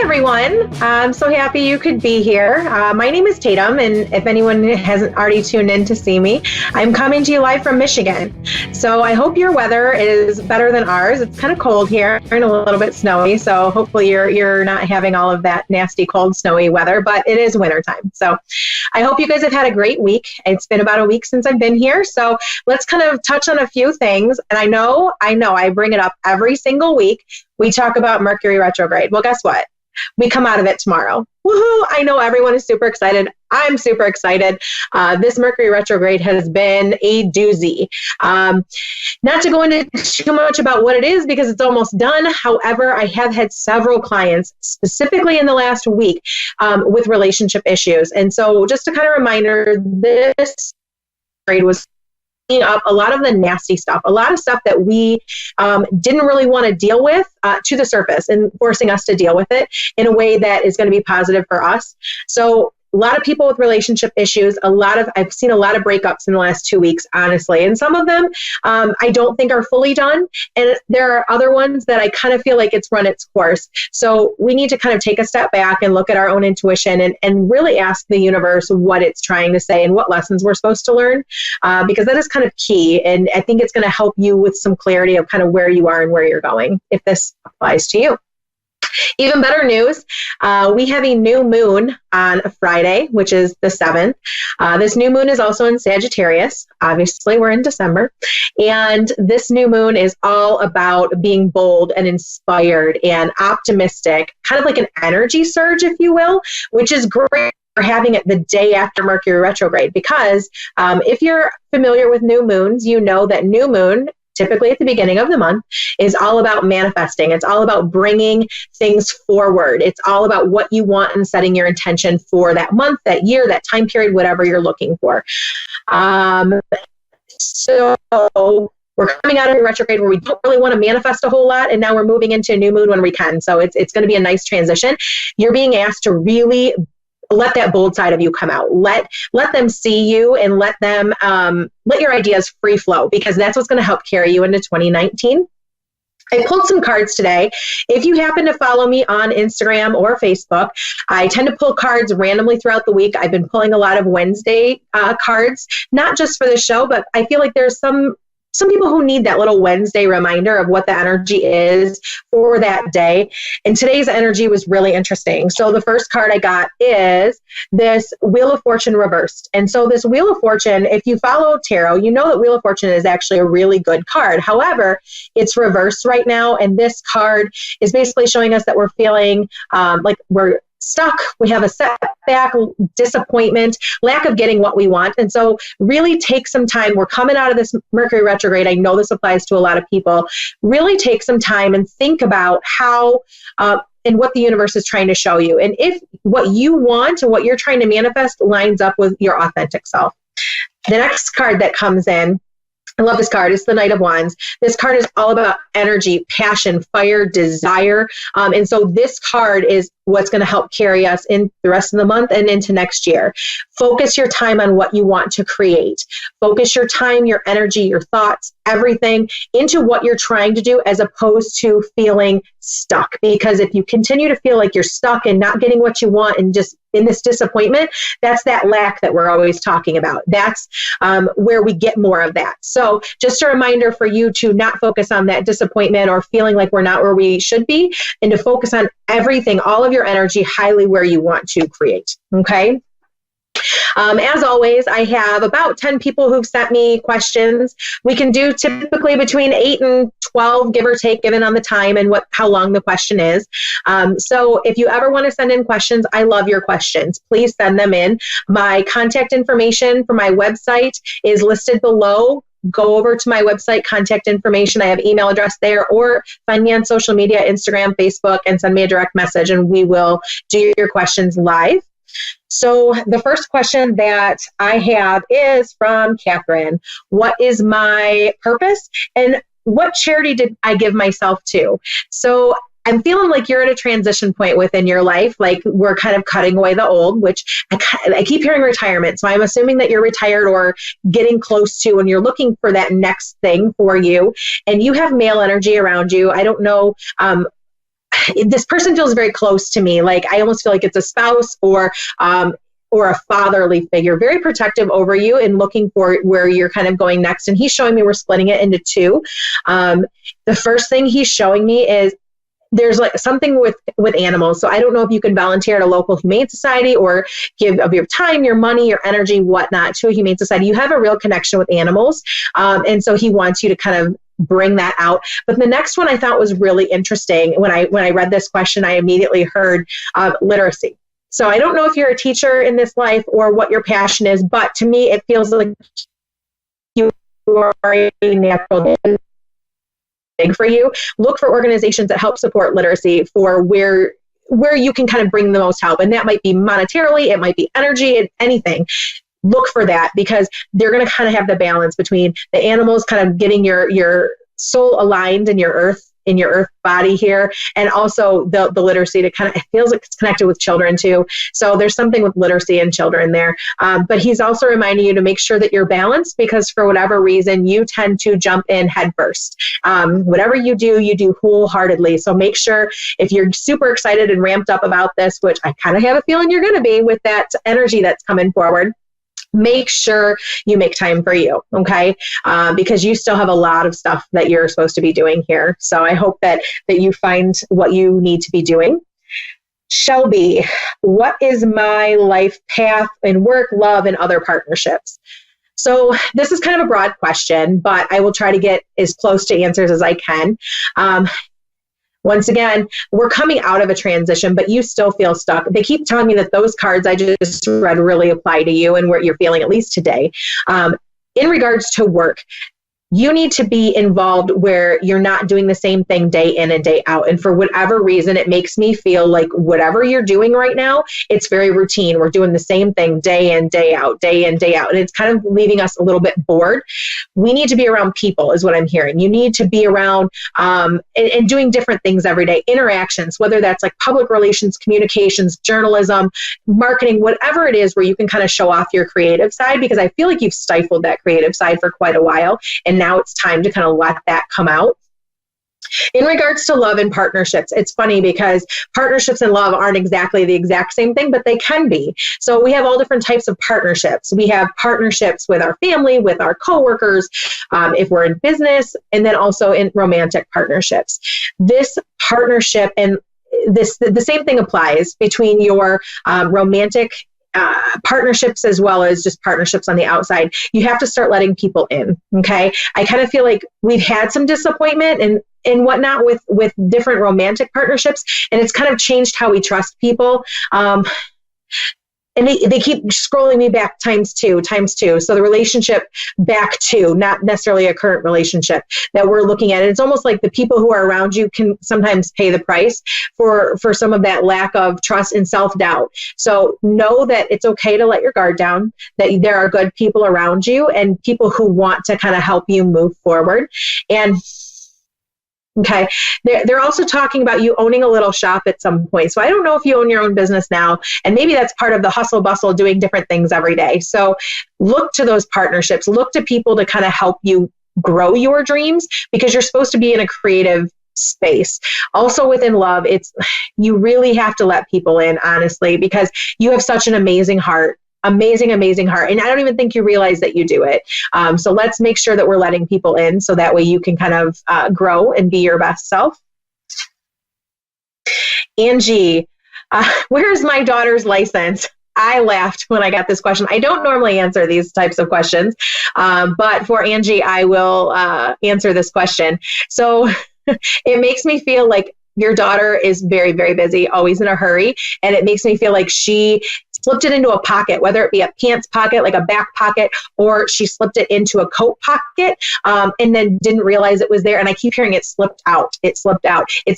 everyone. I'm so happy you could be here. My name is Tatum, and if anyone hasn't already tuned in to see me, I'm coming to you live from Michigan. So I hope your weather is better than ours. It's kind of cold here and a little bit snowy, so hopefully you're not having all of that nasty, cold, snowy weather, but it is wintertime. So I hope you guys have had a great week. It's been about a week since I've been here, so let's kind of touch on a few things. And I know I bring it up every single week. We talk about Mercury Retrograde. Well, guess what? We come out of it tomorrow. Woohoo! I know everyone is super excited. I'm super excited. This Mercury retrograde has been a doozy. Not to go into too much about what it is because it's almost done. However, I have had several clients, specifically in the last week, with relationship issues. And so just a kind of reminder, this retrograde was up a lot of the nasty stuff, a lot of stuff that we didn't really want to deal with to the surface, and forcing us to deal with it in a way that is going to be positive for us. So a lot of people with relationship issues, I've seen a lot of breakups in the last 2 weeks, honestly. And some of them I don't think are fully done. And there are other ones that I kind of feel like it's run its course. So we need to kind of take a step back and look at our own intuition and really ask the universe what it's trying to say and what lessons we're supposed to learn, because that is kind of key. And I think it's going to help you with some clarity of kind of where you are and where you're going, if this applies to you. Even better news, we have a new moon on a Friday, which is the 7th. This new moon is also in Sagittarius. Obviously, we're in December. And this new moon is all about being bold and inspired and optimistic, kind of like an energy surge, if you will, which is great for having it the day after Mercury retrograde. Because if you're familiar with new moons, you know that new moon, typically at the beginning of the month, is all about manifesting. It's all about bringing things forward. It's all about what you want and setting your intention for that month, that year, that time period, whatever you're looking for. So we're coming out of a retrograde where we don't really want to manifest a whole lot, and now we're moving into a new moon when we can. So it's going to be a nice transition. You're being asked to really let that bold side of you come out. Let them see you, and let your ideas free flow, because that's what's going to help carry you into 2019. I pulled some cards today. If you happen to follow me on Instagram or Facebook, I tend to pull cards randomly throughout the week. I've been pulling a lot of Wednesday cards, not just for the show, but I feel like there's some people who need that little Wednesday reminder of what the energy is for that day. And today's energy was really interesting. So the first card I got is this Wheel of Fortune reversed. And so this Wheel of Fortune, if you follow tarot, you know that Wheel of Fortune is actually a really good card. However, it's reversed right now. And this card is basically showing us that we're feeling like we're stuck, we have a setback, disappointment, lack of getting what we want. And so really take some time. We're coming out of this Mercury retrograde. I know this applies to a lot of people. Really take some time and think about how and what the universe is trying to show you. And if what you want and what you're trying to manifest lines up with your authentic self. The next card that comes in, I love this card. It's the Knight of Wands. This card is all about energy, passion, fire, desire. And so this card is what's going to help carry us in the rest of the month and into next year. Focus your time on what you want to create. Focus your time, your energy, your thoughts, everything into what you're trying to do, as opposed to feeling stuck. Because if you continue to feel like you're stuck and not getting what you want and just in this disappointment, that's that lack that we're always talking about. That's where we get more of that. So just a reminder for you to not focus on that disappointment or feeling like we're not where we should be, and to focus on everything, all of your energy, highly where you want to create. Okay. As always, I have about 10 people who've sent me questions. We can do typically between 8 and 12, give or take, given on the time and how long the question is. So if you ever want to send in questions, I love your questions. Please send them in. My contact information for my website is listed below. Go over to my website, contact information. I have email address there, or find me on social media, Instagram, Facebook, and send me a direct message, and we will do your questions live. So the first question that I have is from Catherine. What is my purpose, and what charity did I give myself to? So I'm feeling like you're at a transition point within your life. Like we're kind of cutting away the old, which I keep hearing retirement. So I'm assuming that you're retired or getting close to, and you're looking for that next thing for you. And you have male energy around you. I don't know this person feels very close to me. Like I almost feel like it's a spouse or a fatherly figure, very protective over you and looking for where you're kind of going next. And he's showing me we're splitting it into two. The first thing he's showing me is there's like something with animals. So I don't know if you can volunteer at a local humane society or give of your time, your money, your energy, whatnot to a humane society. You have a real connection with animals. And so he wants you to kind of bring that out. But the next one I thought was really interesting. When I read this question, I immediately heard literacy. So I don't know if you're a teacher in this life or what your passion is, but to me, it feels like you are a natural big for you. Look for organizations that help support literacy for where you can kind of bring the most help. And that might be monetarily, it might be energy, anything. Look for that because they're going to kind of have the balance between the animals kind of getting your soul aligned in your earth body here, and also the literacy to kind of, it feels like it's connected with children too. So there's something with literacy and children there. But he's also reminding you to make sure that you're balanced because for whatever reason, you tend to jump in head first. Whatever you do wholeheartedly. So make sure if you're super excited and ramped up about this, which I kind of have a feeling you're going to be with that energy that's coming forward, make sure you make time for you, okay? Because you still have a lot of stuff that you're supposed to be doing here. So I hope that you find what you need to be doing. Shelby, what is my life path in work, love, and other partnerships? So this is kind of a broad question, but I will try to get as close to answers as I can. Once again, we're coming out of a transition, but you still feel stuck. They keep telling me that those cards I just read really apply to you and what you're feeling, at least today. In regards to work, you need to be involved where you're not doing the same thing day in and day out. And for whatever reason, it makes me feel like whatever you're doing right now, it's very routine. We're doing the same thing day in, day out, day in, day out. And it's kind of leaving us a little bit bored. We need to be around people is what I'm hearing. You need to be around and doing different things every day, interactions, whether that's like public relations, communications, journalism, marketing, whatever it is where you can kind of show off your creative side, because I feel like you've stifled that creative side for quite a while. And now it's time to kind of let that come out. In regards to love and partnerships, it's funny because partnerships and love aren't exactly the exact same thing, but they can be. So we have all different types of partnerships. We have partnerships with our family, with our coworkers, if we're in business, and then also in romantic partnerships. This partnership and the same thing applies between your romantic partnerships as well as just partnerships on the outside. You have to start letting people in. Okay. I kind of feel like we've had some disappointment and whatnot with different romantic partnerships, and it's kind of changed how we trust people. And they keep scrolling me back times two. So the relationship back to, not necessarily a current relationship that we're looking at. And it's almost like the people who are around you can sometimes pay the price for some of that lack of trust and self-doubt. So know that it's okay to let your guard down, that there are good people around you and people who want to kind of help you move forward. And okay. They're also talking about you owning a little shop at some point. So I don't know if you own your own business now, and maybe that's part of the hustle bustle, doing different things every day. So look to those partnerships, look to people to kind of help you grow your dreams, because you're supposed to be in a creative space. Also within love, you really have to let people in, honestly, because you have such an amazing heart. Amazing heart. And I don't even think you realize that you do it. So let's make sure that we're letting people in so that way you can kind of grow and be your best self. Angie, where's my daughter's license? I laughed when I got this question. I don't normally answer these types of questions, but for Angie, I will answer this question. So it makes me feel like your daughter is very, very busy, always in a hurry. And it makes me feel like she slipped it into a pocket, whether it be a pants pocket, like a back pocket, or she slipped it into a coat pocket and then didn't realize it was there. And I keep hearing it slipped out. It's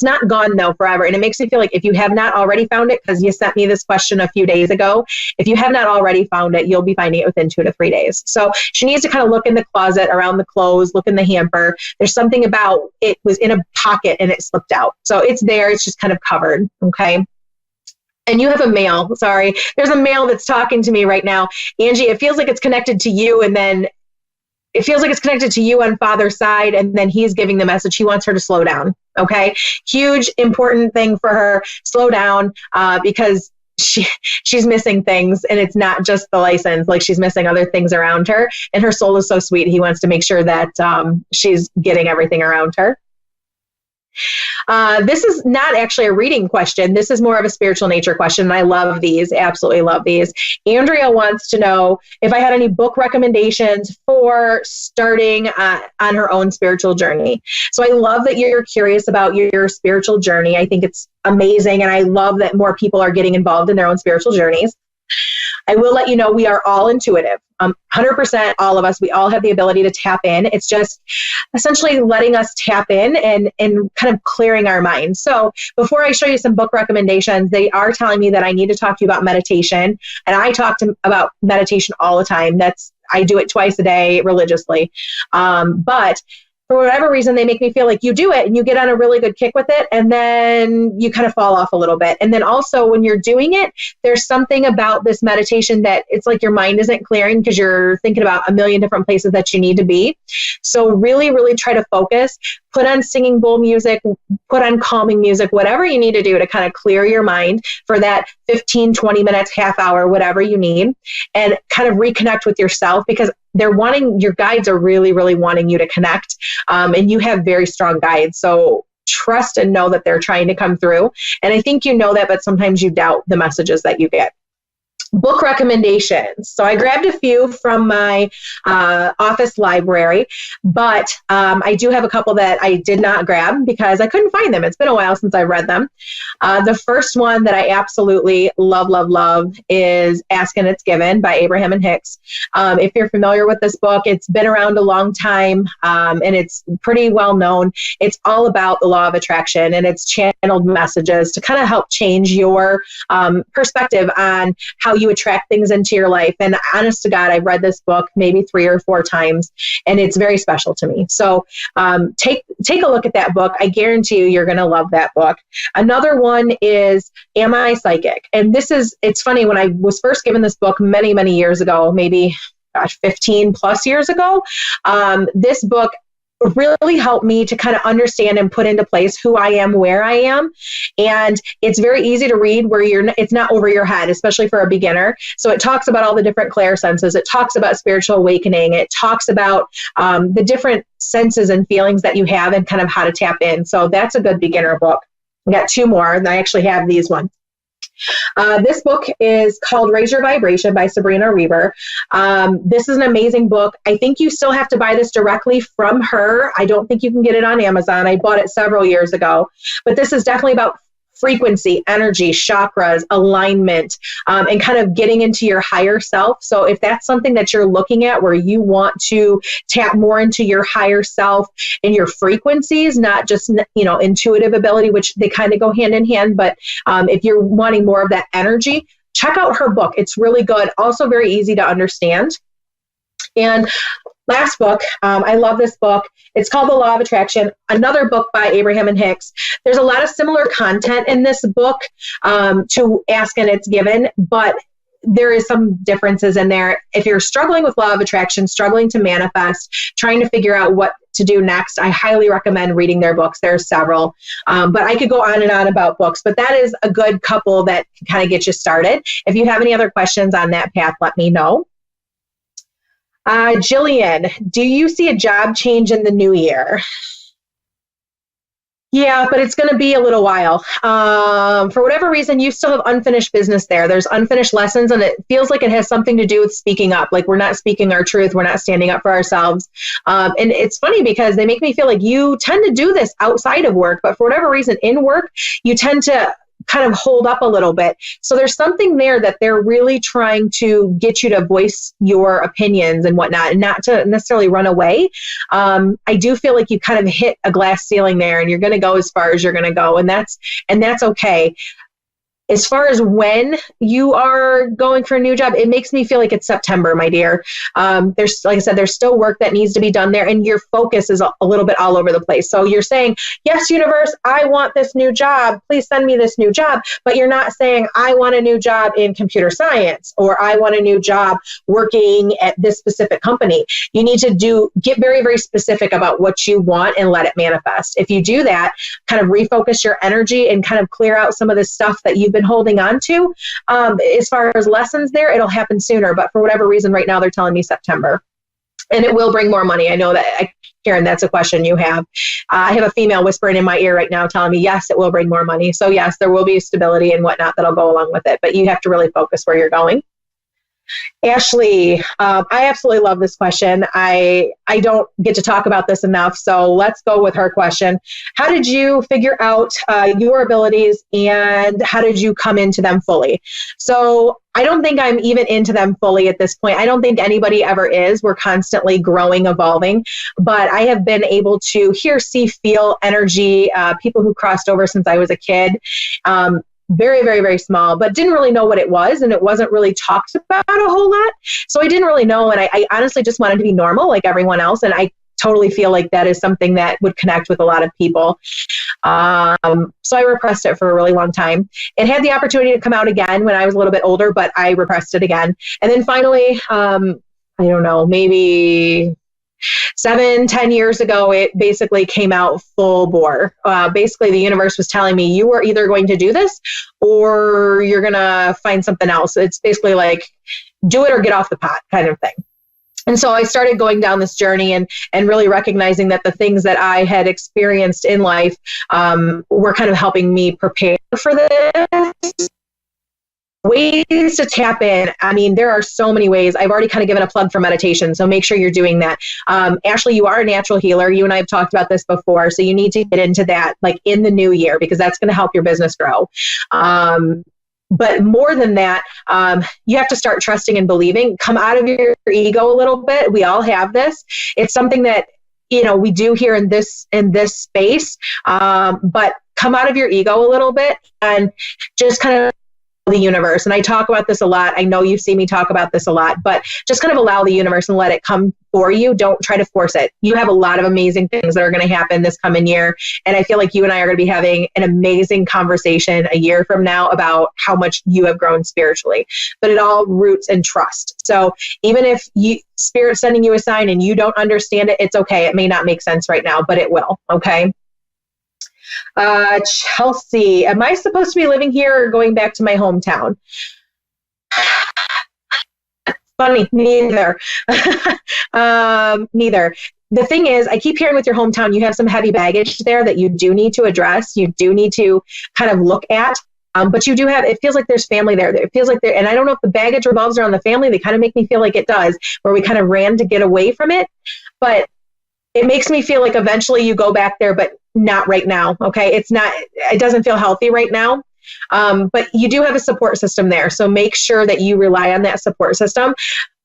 not gone though forever. And it makes me feel like if you have not already found it, because you sent me this question a few days ago, if you have not already found it, you'll be finding it within 2 to 3 days. So she needs to kind of look in the closet, around the clothes, look in the hamper. There's something about it was in a pocket and it slipped out. So it's there. It's just kind of covered. Okay. And you have a male, sorry. There's a male that's talking to me right now. Angie, it feels like it's connected to you, and then it feels like it's connected to you on father's side, and then he's giving the message he wants her to slow down. Okay. Huge, important thing for her. Slow down, because she's missing things, and it's not just the license. Like, she's missing other things around her, and her soul is so sweet. He wants to make sure that she's getting everything around her. This is not actually a reading question. This is more of a spiritual nature question. I love these. Absolutely love these. Andrea wants to know if I had any book recommendations for starting on her own spiritual journey. So I love that you're curious about your spiritual journey. I think it's amazing. And I love that more people are getting involved in their own spiritual journeys. I will let you know we are all intuitive. 100%, all of us, we all have the ability to tap in. It's just essentially letting us tap in and kind of clearing our minds. So before I show you some book recommendations, they are telling me that I need to talk to you about meditation. And I talk about meditation all the time. I do it twice a day religiously. But for whatever reason, they make me feel like you do it and you get on a really good kick with it, and then you kind of fall off a little bit. And then also when you're doing it, there's something about this meditation that it's like your mind isn't clearing because you're thinking about a million different places that you need to be. So really, really try to focus. Put on singing bowl music, put on calming music, whatever you need to do to kind of clear your mind for that 15, 20 minutes, half hour, whatever you need, and kind of reconnect with yourself, because your guides are really, really wanting you to connect. And you have very strong guides. So trust and know that they're trying to come through. And I think you know that, but sometimes you doubt the messages that you get. Book recommendations. So I grabbed a few from my office library, but I do have a couple that I did not grab because I couldn't find them. It's been a while since I read them. The first one that I absolutely love, love, love is Ask and It's Given by Abraham and Hicks. If you're familiar with this book, it's been around a long time, and it's pretty well known. It's all about the law of attraction, and it's channeled messages to kind of help change your perspective on how you attract things into your life. And honest to God, I've read this book maybe 3 or 4 times, and it's very special to me. So take a look at that book. I guarantee you're going to love that book. Another one is Am I Psychic? And it's funny, when I was first given this book many, many years ago, maybe 15 plus years ago, this book really helped me to kind of understand and put into place who I am, where I am. And it's very easy to read where it's not over your head, especially for a beginner. So it talks about all the different clairsenses. It talks about spiritual awakening. It talks about the different senses and feelings that you have and kind of how to tap in. So that's a good beginner book. I got 2 more, and I actually have these ones. This book is called Raise Your Vibration by Sabrina. This is an amazing book. I think you still have to buy this directly from her. I don't think you can get it on Amazon. I bought it several years ago, but this is definitely about frequency, energy, chakras, alignment, and kind of getting into your higher self. So if that's something that you're looking at where you want to tap more into your higher self and your frequencies, not just, intuitive ability, which they kind of go hand in hand. But if you're wanting more of that energy, check out her book. It's really good. Also very easy to understand. And last book, I love this book. It's called The Law of Attraction, another book by Abraham and Hicks. There's a lot of similar content in this book to Ask and It's Given, but there is some differences in there. If you're struggling with law of attraction, struggling to manifest, trying to figure out what to do next, I highly recommend reading their books. There are several, but I could go on and on about books, but that is a good couple that can kind of get you started. If you have any other questions on that path, let me know. Jillian, do you see a job change in the new year? Yeah, but it's going to be a little while. For whatever reason, you still have unfinished business there. There's unfinished lessons, and it feels like it has something to do with speaking up. Like, we're not speaking our truth. We're not standing up for ourselves. And it's funny because they make me feel like you tend to do this outside of work, but for whatever reason in work, you tend to kind of hold up a little bit. So there's something there that they're really trying to get you to voice your opinions and whatnot, and not to necessarily run away. I do feel like you kind of hit a glass ceiling there, and you're going to go as far as you're going to go. And that's okay. As far as when you are going for a new job, it makes me feel like it's September, my dear. There's, like I said, there's still work that needs to be done there, and your focus is a little bit all over the place. So you're saying, yes, universe, I want this new job. Please send me this new job. But you're not saying, I want a new job in computer science, or I want a new job working at this specific company. You need to get very, very specific about what you want and let it manifest. If you do that, kind of refocus your energy and kind of clear out some of the stuff that you've been holding on to. As far as lessons there, it'll happen sooner. But for whatever reason, right now they're telling me September. And it will bring more money. I know that, Karen, that's a question you have. I have a female whispering in my ear right now telling me, yes, it will bring more money. So yes, there will be stability and whatnot that'll go along with it. But you have to really focus where you're going. Ashley, I absolutely love this question. I don't get to talk about this enough, so let's go with her question. How did you figure out your abilities, and how did you come into them fully? So I don't think I'm even into them fully at this point. I don't think anybody ever is. We're constantly growing, evolving, but I have been able to hear, see, feel energy, people who crossed over since I was a kid. Very, very, very small, but didn't really know what it was, and it wasn't really talked about a whole lot. So I didn't really know, and I honestly just wanted to be normal like everyone else, and I totally feel like that is something that would connect with a lot of people. So I repressed it for a really long time. It had the opportunity to come out again when I was a little bit older, but I repressed it again. And then finally, I don't know, maybe 7-10 years ago, it basically came out full bore. Basically, the universe was telling me, you are either going to do this or you're going to find something else. It's basically like, do it or get off the pot kind of thing. And so I started going down this journey and really recognizing that the things that I had experienced in life were kind of helping me prepare for this. Ways to tap in. I mean, there are so many ways. I've already kind of given a plug for meditation, so make sure you're doing that. Ashley, you are a natural healer. You and I have talked about this before, so you need to get into that like in the new year, because that's going to help your business grow. But more than that, you have to start trusting and believing. Come out of your ego a little bit. We all have this. It's something that, you know, we do here in this space, but come out of your ego a little bit and just kind of the universe. And I talk about this a lot. I know you see me talk about this a lot, but just kind of allow the universe and let it come for you. Don't try to force it. You have a lot of amazing things that are going to happen this coming year. And I feel like you and I are going to be having an amazing conversation a year from now about how much you have grown spiritually. But it all roots in trust. So even if Spirit's sending you a sign and you don't understand it, it's okay. It may not make sense right now, but it will. Okay. Chelsea, am I supposed to be living here or going back to my hometown? Funny, neither. Neither. The thing is, I keep hearing with your hometown, you have some heavy baggage there that you do need to address. You do need to kind of look at. But you do have, it feels like there's family there. It feels like and I don't know if the baggage revolves around the family. They kind of make me feel like it does, where we kind of ran to get away from it. But it makes me feel like eventually you go back there, but not right now. Okay. It doesn't feel healthy right now. But you do have a support system there. So make sure that you rely on that support system.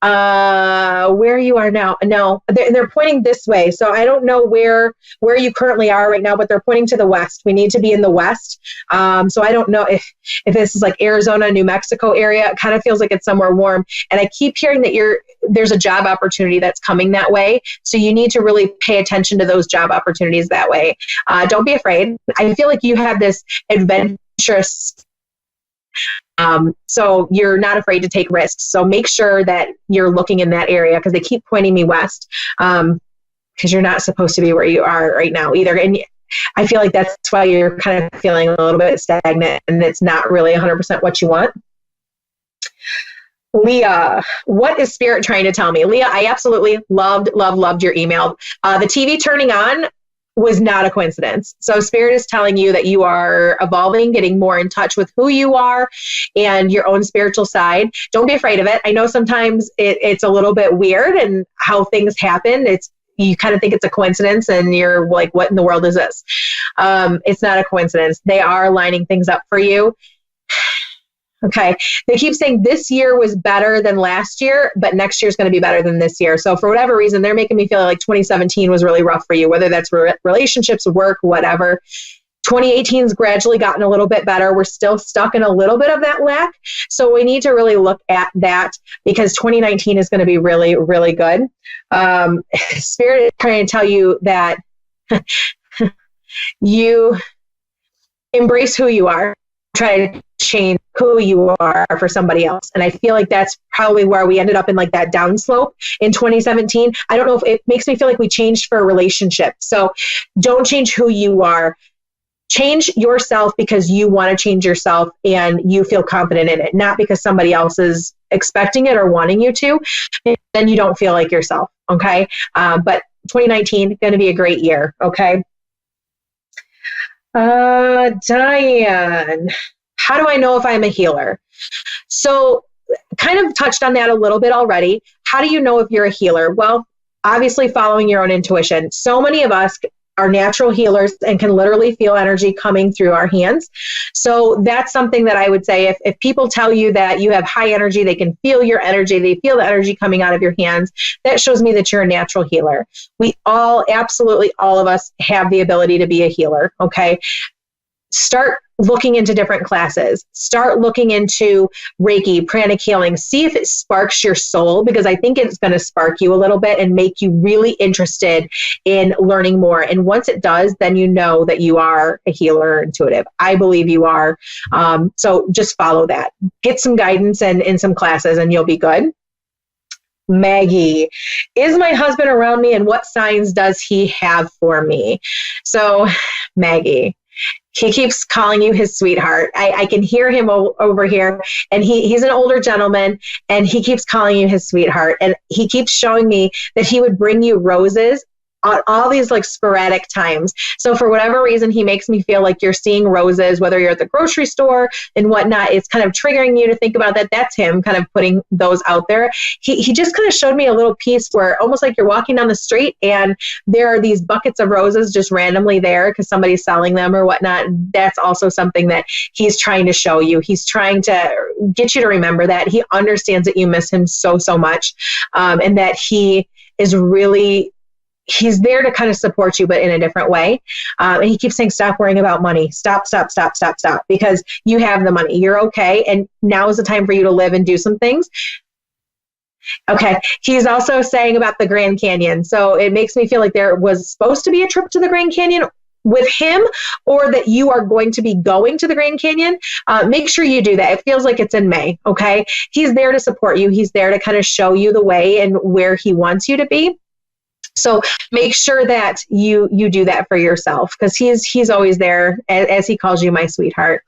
Where you are now. No, they're pointing this way. So I don't know where you currently are right now, but they're pointing to the west. We need to be in the west. So I don't know if this is like Arizona, New Mexico area. It kind of feels like it's somewhere warm. And I keep hearing that there's a job opportunity that's coming that way. So you need to really pay attention to those job opportunities that way. Don't be afraid. I feel like you have this adventurous, so you're not afraid to take risks. So make sure that you're looking in that area, because they keep pointing me west, because you're not supposed to be where you are right now either. And I feel like that's why you're kind of feeling a little bit stagnant and it's not really 100% what you want. Leah, what is Spirit trying to tell me? Leah, I absolutely loved your email. The TV turning on was not a coincidence. So Spirit is telling you that you are evolving, getting more in touch with who you are and your own spiritual side. Don't be afraid of it. I know sometimes it's a little bit weird and how things happen. You kind of think it's a coincidence and you're like, what in the world is this? It's not a coincidence. They are lining things up for you. Okay. They keep saying this year was better than last year, but next year is going to be better than this year. So for whatever reason, they're making me feel like 2017 was really rough for you, whether that's relationships, work, whatever. 2018's gradually gotten a little bit better. We're still stuck in a little bit of that lack. So we need to really look at that because 2019 is going to be really, really good. Spirit is trying to tell you that you embrace who you are, try to change who you are for somebody else. And I feel like that's probably where we ended up in like that downslope in 2017. I don't know if it makes me feel like we changed for a relationship. So don't change who you are. Change yourself because you want to change yourself and you feel confident in it, not because somebody else is expecting it or wanting you to. Then you don't feel like yourself. Okay. But 2019 going to be a great year. Okay. Diane, how do I know if I'm a healer? So kind of touched on that a little bit already. How do you know if you're a healer? Well, obviously following your own intuition. So many of us are natural healers and can literally feel energy coming through our hands. So that's something that I would say, if people tell you that you have high energy, they can feel your energy, they feel the energy coming out of your hands, that shows me that you're a natural healer. We all, absolutely all of us have the ability to be a healer, okay? Start looking into different classes. Start looking into Reiki, pranic healing. See if it sparks your soul, because I think it's going to spark you a little bit and make you really interested in learning more. And once it does, then you know that you are a healer, intuitive. I believe you are. So just follow that. Get some guidance and in some classes and you'll be good. Maggie, is my husband around me and what signs does he have for me? So Maggie, he keeps calling you his sweetheart. I can hear him over here, and he's an older gentleman, and he keeps calling you his sweetheart. And he keeps showing me that he would bring you roses on all these like sporadic times. So for whatever reason, he makes me feel like you're seeing roses, whether you're at the grocery store and whatnot. It's kind of triggering you to think about that. That's him kind of putting those out there. He just kind of showed me a little piece where almost like you're walking down the street and there are these buckets of roses just randomly there because somebody's selling them or whatnot. That's also something that he's trying to show you. He's trying to get you to remember that. He understands that you miss him so, so much, and that he is really, he's there to kind of support you, but in a different way. And he keeps saying, stop worrying about money. Stop, because you have the money. You're okay. And now is the time for you to live and do some things. Okay. He's also saying about the Grand Canyon. So it makes me feel like there was supposed to be a trip to the Grand Canyon with him, or that you are going to be going to the Grand Canyon. Make sure you do that. It feels like it's in May. Okay. He's there to support you. He's there to kind of show you the way and where he wants you to be. So make sure that you do that for yourself, because he's always there, as he calls you my sweetheart.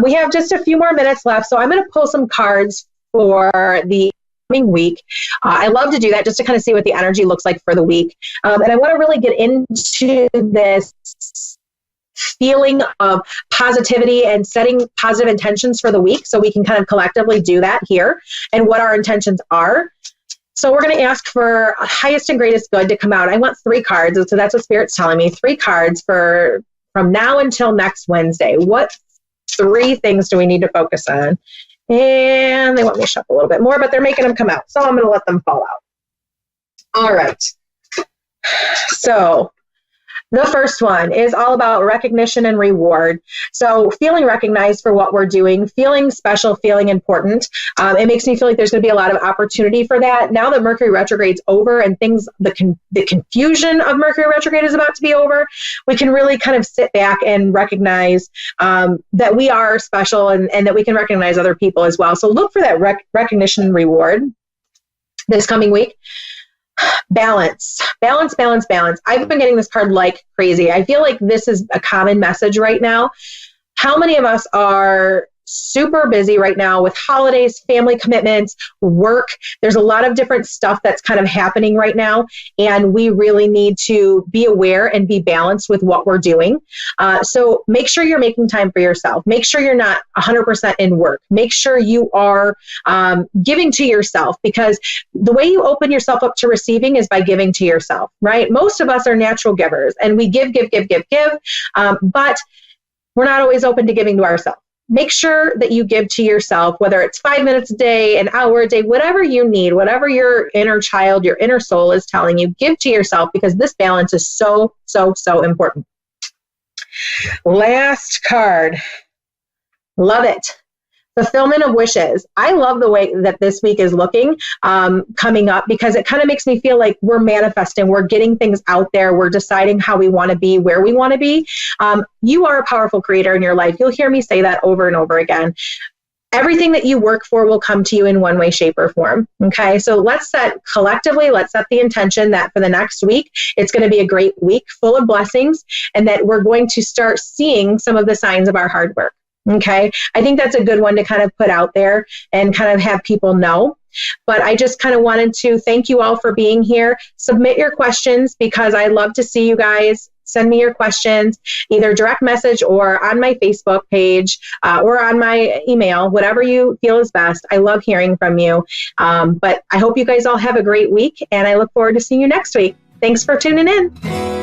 We have just a few more minutes left, so I'm going to pull some cards for the coming week. I love to do that just to kind of see what the energy looks like for the week. And I want to really get into this feeling of positivity and setting positive intentions for the week, so we can kind of collectively do that here and what our intentions are. So we're going to ask for highest and greatest good to come out. I want 3 cards. So that's what Spirit's telling me. 3 cards from now until next Wednesday. What 3 things do we need to focus on? And they want me to shuffle a little bit more, but they're making them come out. So I'm going to let them fall out. All right. So the first one is all about recognition and reward. So feeling recognized for what we're doing, feeling special, feeling important. It makes me feel like there's going to be a lot of opportunity for that. Now that Mercury Retrograde's over and the confusion of Mercury Retrograde is about to be over, we can really kind of sit back and recognize that we are special and that we can recognize other people as well. So look for that recognition and reward this coming week. Balance. I've been getting this card like crazy. I feel like this is a common message right now. How many of us are super busy right now with holidays, family commitments, work? There's a lot of different stuff that's kind of happening right now, and we really need to be aware and be balanced with what we're doing. So make sure you're making time for yourself. Make sure you're not 100% in work. Make sure you are giving to yourself, because the way you open yourself up to receiving is by giving to yourself, right? Most of us are natural givers, and we give, but we're not always open to giving to ourselves. Make sure that you give to yourself, whether it's 5 minutes a day, an hour a day, whatever you need, whatever your inner child, your inner soul is telling you, give to yourself, because this balance is so, so, so important. Last card. Love it. Fulfillment of wishes. I love the way that this week is looking coming up, because it kind of makes me feel like we're manifesting, we're getting things out there, we're deciding how we want to be, where we want to be. You are a powerful creator in your life. You'll hear me say that over and over again. Everything that you work for will come to you in one way, shape, or form. Okay, so let's set the intention that for the next week, it's going to be a great week full of blessings, and that we're going to start seeing some of the signs of our hard work. Okay, I think that's a good one to kind of put out there and kind of have people know. But I just kind of wanted to thank you all for being here. Submit your questions, because I love to see you guys. Send me your questions, either direct message or on my Facebook page or on my email, whatever you feel is best. I love hearing from you. But I hope you guys all have a great week, and I look forward to seeing you next week. Thanks for tuning in.